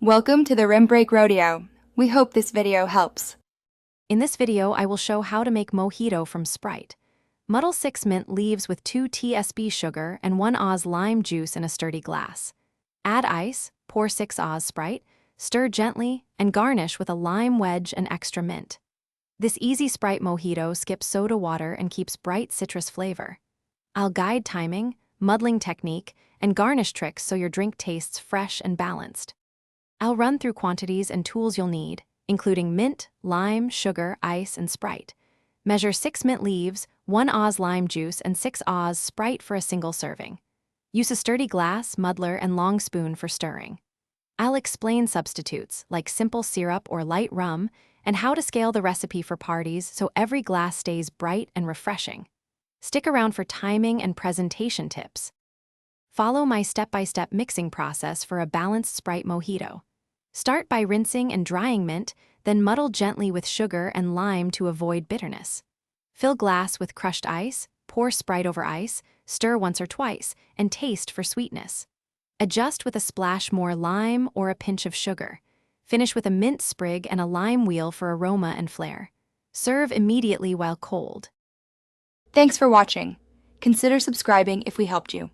Welcome to the Rim Break Rodeo. We hope this video helps. In this video, I will show how to make Mojito from Sprite. Muddle 6 mint leaves with 2 TSB sugar and 1 Oz lime juice in a sturdy glass. Add ice, pour 6 Oz Sprite, stir gently, and garnish with a lime wedge and extra mint. This easy Sprite Mojito skips soda water and keeps bright citrus flavor. I'll guide timing, muddling technique, and garnish tricks so your drink tastes fresh and balanced. I'll run through quantities and tools you'll need, including mint, lime, sugar, ice, and Sprite. Measure 6 mint leaves, 1 Oz lime juice, and 6 Oz Sprite for a single serving. Use a sturdy glass, muddler, and long spoon for stirring. I'll explain substitutes, like simple syrup or light rum, and how to scale the recipe for parties so every glass stays bright and refreshing. Stick around for timing and presentation tips. Follow my step-by-step mixing process for a balanced Sprite Mojito. Start by rinsing and drying mint, then muddle gently with sugar and lime to avoid bitterness. Fill glass with crushed ice, pour Sprite over ice, stir once or twice, and taste for sweetness. Adjust with a splash more lime or a pinch of sugar. Finish with a mint sprig and a lime wheel for aroma and flair. Serve immediately while cold. Thanks for watching. Consider subscribing if we helped you.